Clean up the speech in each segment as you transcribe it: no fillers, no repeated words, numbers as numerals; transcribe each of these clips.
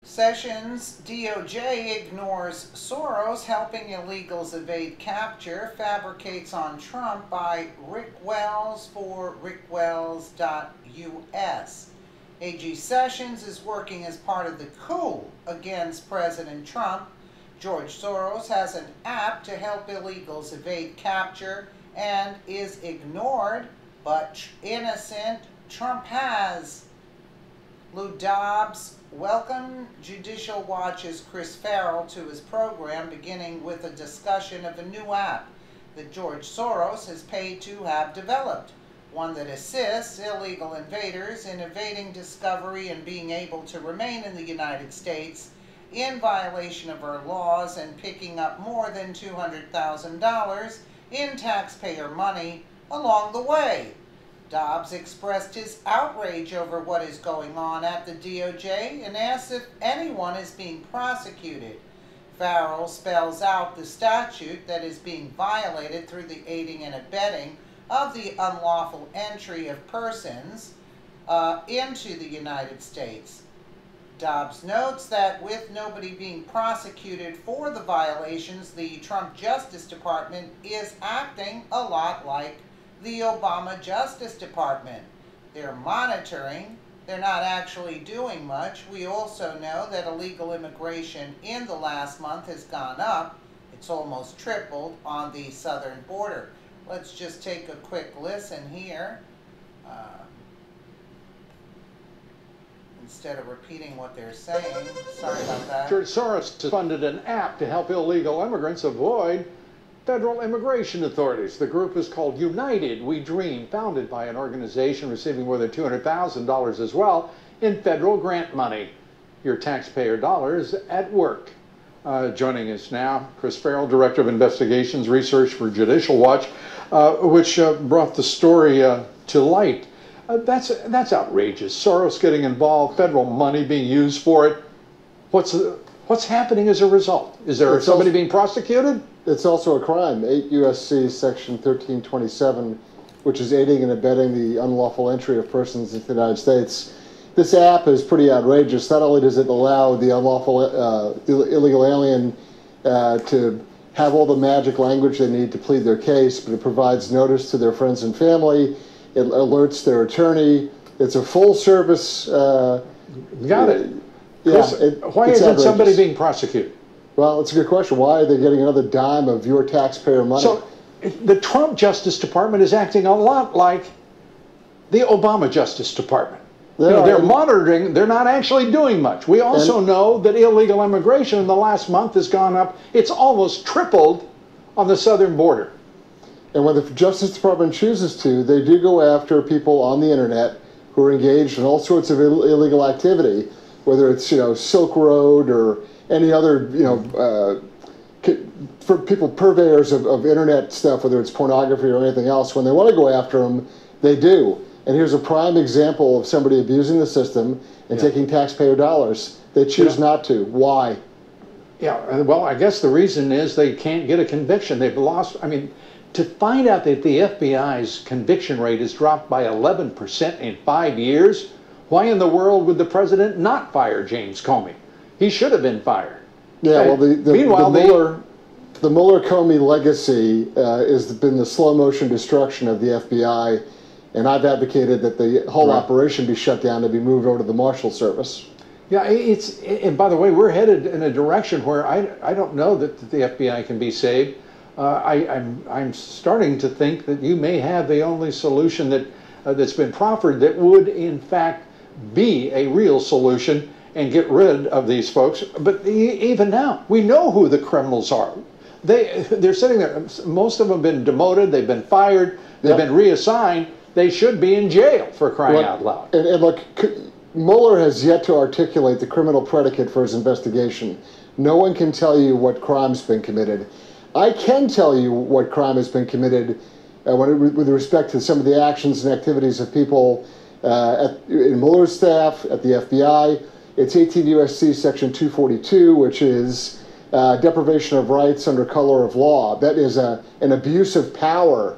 Sessions DOJ ignores Soros helping illegals evade capture, fabricates on Trump by Rick Wells for rickwells.us. AG Sessions is working as part of the coup against President Trump. George Soros has an app to help illegals evade capture and is ignored, but innocent Trump has. Lou Dobbs welcomed Judicial Watch's Chris Farrell to his program, beginning with a discussion of a new app that George Soros has paid to have developed, one that assists illegal invaders in evading discovery and being able to remain in the United States in violation of our laws and picking up more than $200,000 in taxpayer money along the way. Dobbs expressed his outrage over what is going on at the DOJ and asked if anyone is being prosecuted. Farrell spells out the statute that is being violated through the aiding and abetting of the unlawful entry of persons into the United States. Dobbs notes that with nobody being prosecuted for the violations, the Trump Justice Department is acting a lot like the Obama Justice Department. They're monitoring, they're not actually doing much. We also know that illegal immigration in the last month has gone up. It's almost tripled on the southern border. Let's just take a quick listen here. Instead of repeating what they're saying. Sorry about that. George Soros funded an app to help illegal immigrants avoid federal immigration authorities. The group is called United We Dream, founded by an organization receiving more than $200,000 as well in federal grant money. Your taxpayer dollars at work. Joining us now, Chris Farrell, Director of Investigations Research for Judicial Watch, which brought the story to light. That's outrageous. Soros getting involved, federal money being used for it. What's happening as a result? Is there somebody being prosecuted? It's also a crime. 8 U.S.C. Section 1327, which is aiding and abetting the unlawful entry of persons into the United States. This app is pretty outrageous. Not only does it allow the unlawful illegal alien to have all the magic language they need to plead their case, but it provides notice to their friends and family. It alerts their attorney. It's a full service. Got it. Chris, why isn't somebody being prosecuted? Well, it's a good question. Why are they getting another dime of your taxpayer money? So the Trump Justice Department is acting a lot like the Obama Justice Department. They're monitoring. They're not actually doing much. We also know that illegal immigration in the last month has gone up. It's almost tripled on the southern border. And when the Justice Department chooses to, they do go after people on the internet who are engaged in all sorts of illegal activity, whether it's Silk Road or any other for people purveyors of internet stuff, whether it's pornography or anything else. When they want to go after them, they do. And here's a prime example of somebody abusing the system and taking taxpayer dollars. They choose not to. Why? Yeah, well, I guess the reason is they can't get a conviction. They've lost. I mean, to find out that the FBI's conviction rate has dropped by 11% in 5 years, why in the world would the president not fire James Comey? He should have been fired. Yeah, well, the Mueller-Comey legacy has been the slow motion destruction of the FBI, and I've advocated that the whole operation be shut down and be moved over to the Marshal Service. Yeah, and by the way, we're headed in a direction where I don't know that the FBI can be saved. I'm starting to think that you may have the only solution that's been proffered that would, in fact, be a real solution and get rid of these folks. But even now, we know who the criminals are. They're sitting there. Most of them have been demoted. They've been fired. They've been reassigned. They should be in jail, for crying out loud. And look, Mueller has yet to articulate the criminal predicate for his investigation. No one can tell you what crime's been committed. I can tell you what crime has been committed with respect to some of the actions and activities of people in Mueller's staff, at the FBI. It's 18 U.S.C. Section 242, which is deprivation of rights under color of law. That is an abuse of power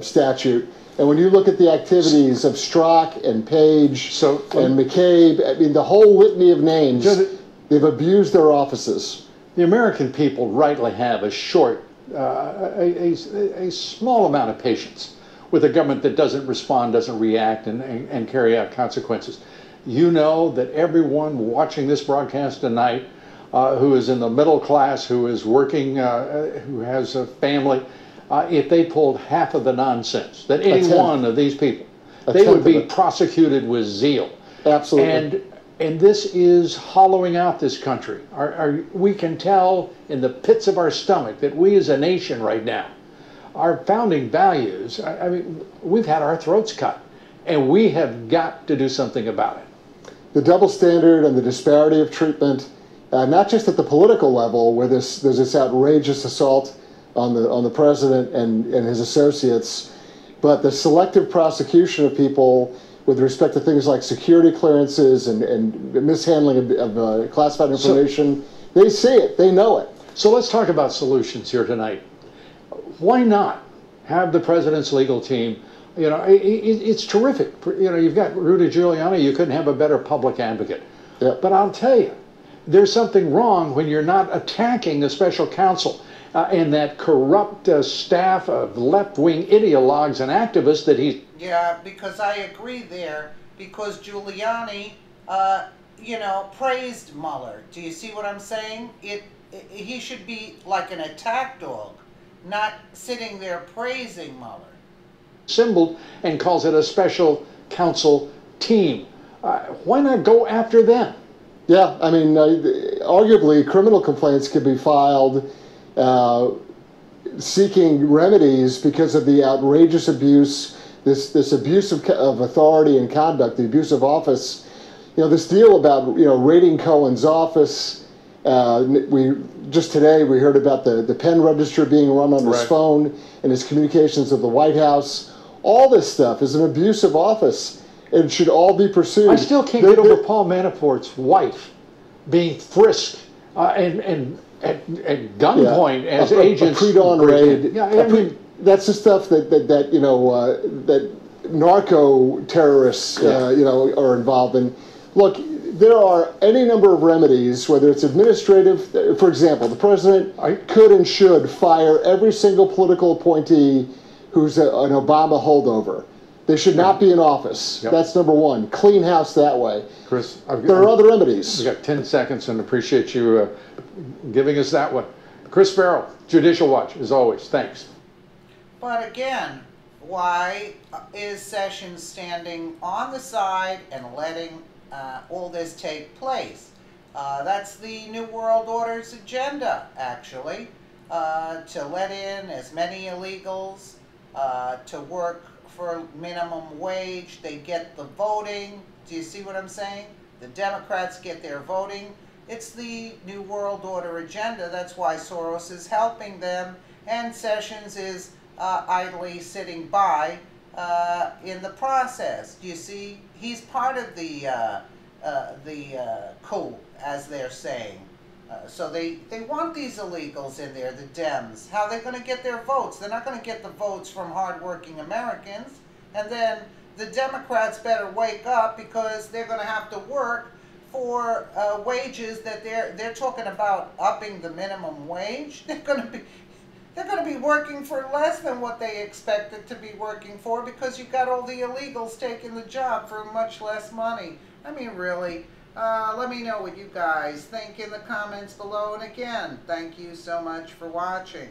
statute. And when you look at the activities of Strzok and Page and McCabe, I mean, the whole litany of names, they've abused their offices. The American people rightly have a small amount of patience with a government that doesn't respond, doesn't react, and carry out consequences. You know that everyone watching this broadcast tonight who is in the middle class, who is working, who has a family, if they pulled half of the nonsense, that any one of these people, they would be prosecuted with zeal. Absolutely. And this is hollowing out this country. We can tell in the pits of our stomach that we as a nation right now, our founding values, I mean, we've had our throats cut, and we have got to do something about it. The double standard and the disparity of treatment, not just at the political level, where there's this outrageous assault on the president and his associates, but the selective prosecution of people with respect to things like security clearances and mishandling of classified information. They see it, they know it. So let's talk about solutions here tonight. Why not have the president's legal team? You know, it's terrific. You know, you've got Rudy Giuliani, you couldn't have a better public advocate. Yep. But I'll tell you, there's something wrong when you're not attacking the special counsel and that corrupt staff of left-wing ideologues and activists that he's... Yeah, because I agree there, because Giuliani, you know, praised Mueller. Do you see what I'm saying? He should be like an attack dog, not sitting there praising Mueller. Assembled and calls it a special counsel team. Why not go after them? Yeah, I mean, arguably criminal complaints could be filed seeking remedies because of the outrageous abuse, this abuse of authority and conduct, the abuse of office. You know, this deal about, you know, raiding Cohen's office. Just today we heard about the pen register being run on his phone and his communications with the White House. All this stuff is an abuse of office. It should all be pursued. I still can't get over Paul Manafort's wife being frisked and at gunpoint as agents. A pre-dawn raid. Yeah, I mean, that's the stuff that you know that narco terrorists you know are involved in. Look, there are any number of remedies, whether it's administrative. For example, the president could and should fire every single political appointee who's an Obama holdover. They should not be in office. Yep. That's number one. Clean house that way. Chris, there are other remedies. We've got 10 seconds and appreciate you giving us that one. Chris Farrell, Judicial Watch, as always. Thanks. But again, why is Sessions standing on the side and letting all this take place? That's the New World Order's agenda, actually, to let in as many illegals, to work for minimum wage. They get the voting. Do you see what I'm saying? The Democrats get their voting. It's the New World Order agenda. That's why Soros is helping them, and Sessions is idly sitting by in the process. Do you see? He's part of the coup, as they're saying. So they want these illegals in there, the Dems. How are they going to get their votes? They're not going to get the votes from hardworking Americans. And then the Democrats better wake up, because they're going to have to work for wages that they're talking about upping the minimum wage. They're going to be working for less than what they expected to be working for, because you've got all the illegals taking the job for much less money. I mean, really. Let me know what you guys think in the comments below. And again, thank you so much for watching.